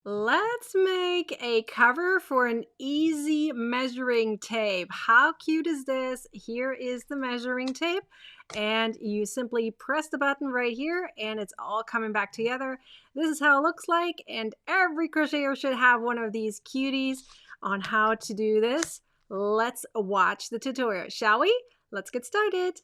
Let's make a cover for an easy measuring tape. How cute is this? Here is the measuring tape, and you simply press the button right here and it's all coming back together. This is how it looks like, and every crocheter should have one of these cuties on how to do this. Let's watch the tutorial, shall we? Let's get started.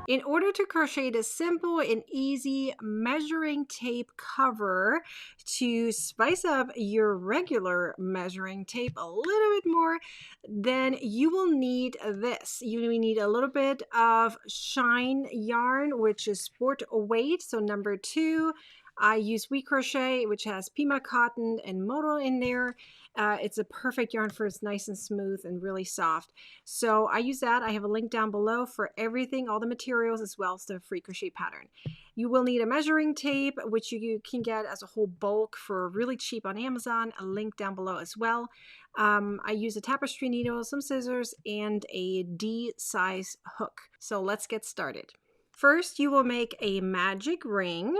In order to crochet this simple and easy measuring tape cover to spice up your regular measuring tape a little bit more, then you will need this. You will need a little bit of shine yarn, which is sport weight, so number 2. I use Wheat Crochet, which has Pima cotton and Moto in there. It's a perfect yarn for it's nice and smooth and really soft. So I use that. I have a link down below for everything, all the materials, as well as the free crochet pattern. You will need a measuring tape, which you can get as a whole bulk for really cheap on Amazon. A link down below as well. I use a tapestry needle, some scissors, and a D size hook. So let's get started. First, you will make a magic ring.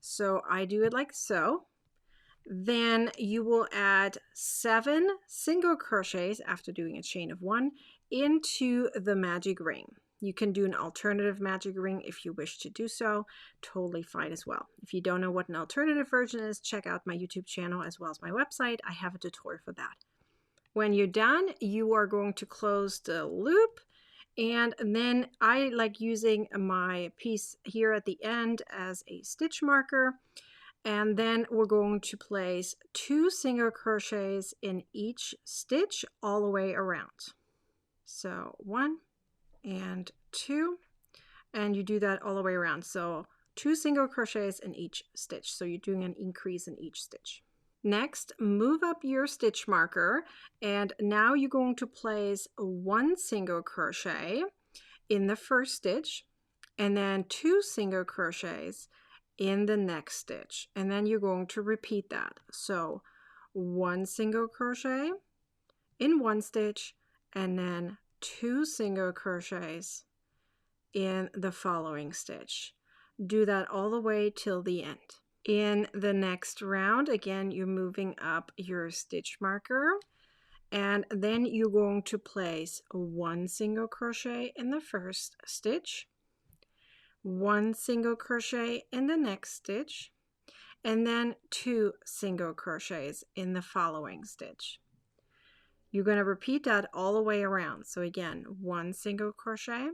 So I do it like so. Then you will add 7 single crochets after doing a chain of 1 into the magic ring. You can do an alternative magic ring if you wish to do so. Totally fine as well. If you don't know what an alternative version is, check out my YouTube channel as well as my website. I have a tutorial for that. When you're done, you are going to close the loop. And then I like using my piece here at the end as a stitch marker. And then we're going to place 2 single crochets in each stitch all the way around. So 1 and 2, and you do that all the way around. So 2 single crochets in each stitch. So you're doing an increase in each stitch. Next, move up your stitch marker, and now you're going to place 1 single crochet in the first stitch, and then 2 single crochets in the next stitch, and then you're going to repeat that. So 1 single crochet in one stitch, and then 2 single crochets in the following stitch. Do that all the way till the end. In the next round, again, you're moving up your stitch marker, and then you're going to place 1 single crochet in the first stitch, 1 single crochet in the next stitch, and then 2 single crochets in the following stitch. You're going to repeat that all the way around. So again, 1 single crochet,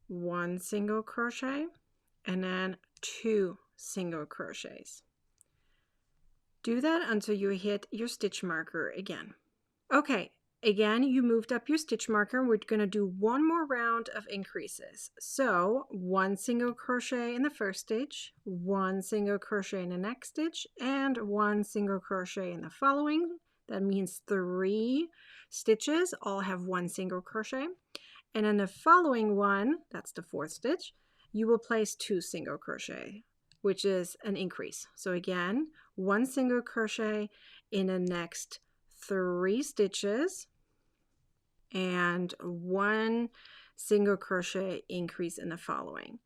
1 single crochet, and then 2 single crochets. Do that until you hit your stitch marker again. Okay, again, you moved up your stitch marker. We're going to do one more round of increases. So 1 single crochet in the first stitch, 1 single crochet in the next stitch, and 1 single crochet in the following. That means 3 stitches all have 1 single crochet. And in the following one, that's the 4th stitch, you will place 2 single crochet, which is an increase. So again, 1 single crochet in the next 3 stitches and 1 single crochet increase in the following.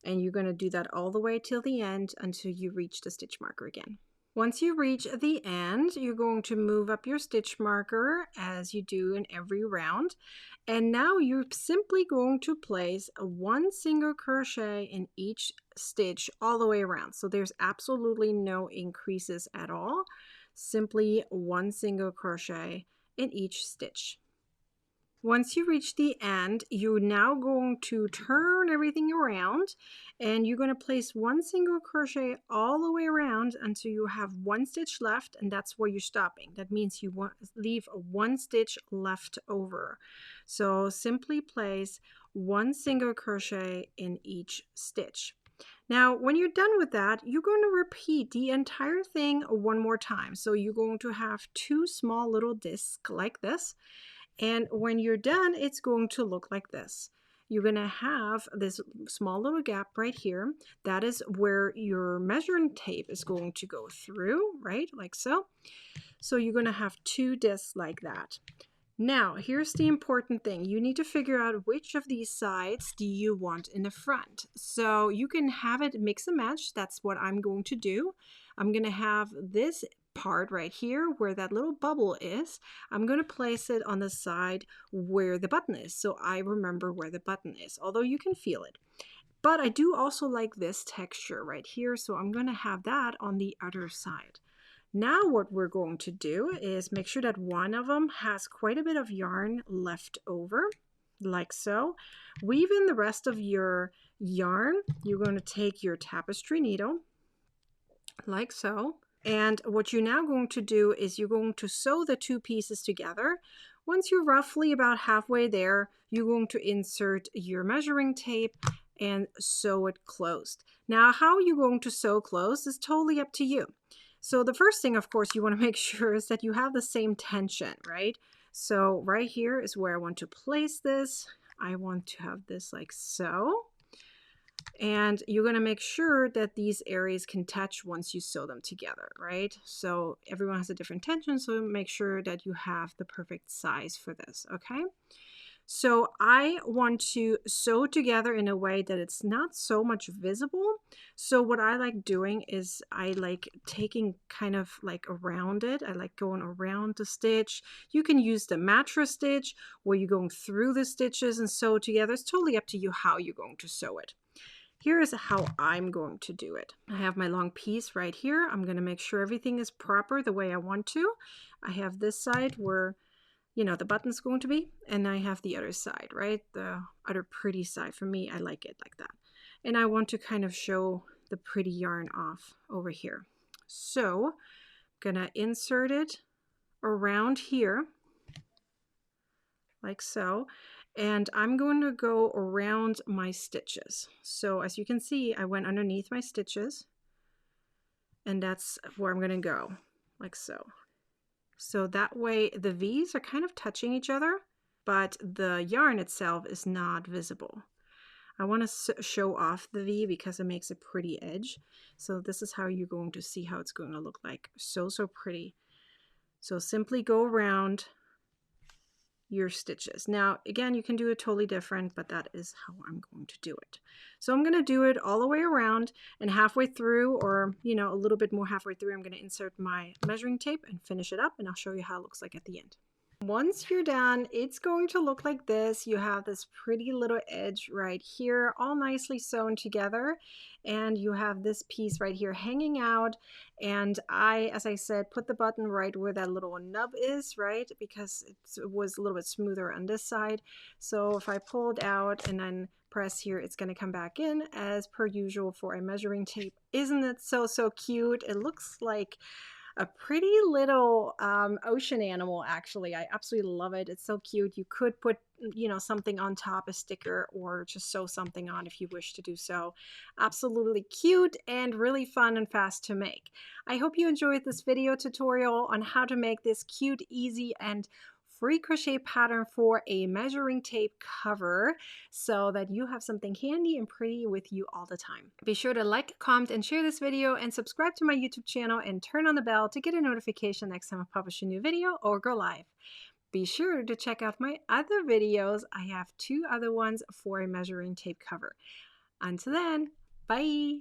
And you're going to do that all the way till the end until you reach the stitch marker again. Once you reach the end, you're going to move up your stitch marker as you do in every round. And now you're simply going to place 1 single crochet in each stitch all the way around. So there's absolutely no increases at all. Simply 1 single crochet in each stitch. Once you reach the end, you're now going to turn everything around, and you're going to place 1 single crochet all the way around until you have 1 stitch left, and that's where you're stopping. That means you want leave 1 stitch left over. So simply place 1 single crochet in each stitch. Now, when you're done with that, you're going to repeat the entire thing one more time. So you're going to have 2 small little discs like this. And when you're done, it's going to look like this. You're going to have this small little gap right here. That is where your measuring tape is going to go through, right? Like so. So you're going to have 2 discs like that. Now, here's the important thing. You need to figure out which of these sides do you want in the front. So you can have it mix and match. That's what I'm going to do. I'm going to have this part right here where that little bubble is. I'm going to place it on the side where the button is, so I remember where the button is, although you can feel it. But I do also like this texture right here, so I'm going to have that on the other side. Now what we're going to do is make sure that one of them has quite a bit of yarn left over, like so. Weave in the rest of your yarn. You're going to take your tapestry needle, like so. And what you're now going to do is you're going to sew the two pieces together. Once you're roughly about halfway there, you're going to insert your measuring tape and sew it closed. Now, how you're going to sew closed is totally up to you. So the first thing, of course, you want to make sure is that you have the same tension, right? So right here is where I want to place this. I want to have this like so. And you're going to make sure that these areas can touch once you sew them together, right? So everyone has a different tension, so make sure that you have the perfect size for this, okay? So I want to sew together in a way that it's not so much visible. So what I like doing is I like taking kind of like around it. I like going around the stitch. You can use the mattress stitch where you're going through the stitches and sew together. It's totally up to you how you're going to sew it. Here is how I'm going to do it. I have my long piece right here. I'm going to make sure everything is proper the way I want to. I have this side where, you know, the button's going to be, and I have the other side, right? The other pretty side. For me, I like it like that. And I want to kind of show the pretty yarn off over here. So I'm gonna insert it around here, like so. And I'm going to go around my stitches. So as you can see, I went underneath my stitches, and that's where I'm gonna go, like so. So that way the V's are kind of touching each other, but the yarn itself is not visible. I want to show off the V because it makes a pretty edge. So this is how you're going to see how it's going to look like. So pretty. So simply go around your stitches. Now, again, you can do it totally different, but that is how I'm going to do it. So I'm going to do it all the way around, and halfway through, or you know, a little bit more halfway through, I'm going to insert my measuring tape and finish it up, and I'll show you how it looks like at the end. Once you're done, it's going to look like this. You have this pretty little edge right here, all nicely sewn together, and you have this piece right here hanging out. And I, as I said, put the button right where that little nub is, right, because it was a little bit smoother on this side. So if I pull it out and then press here, it's going to come back in as per usual for a measuring tape. Isn't it so cute? It looks like a pretty little ocean animal, actually. I absolutely love it. It's so cute. You could put, you know, something on top, a sticker, or just sew something on if you wish to do so. Absolutely cute and really fun and fast to make. I hope you enjoyed this video tutorial on how to make this cute, easy, and free crochet pattern for a measuring tape cover so that you have something handy and pretty with you all the time. Be sure to like, comment, and share this video, and subscribe to my YouTube channel and turn on the bell to get a notification next time I publish a new video or go live. Be sure to check out my other videos. I have 2 other ones for a measuring tape cover. Until then, bye!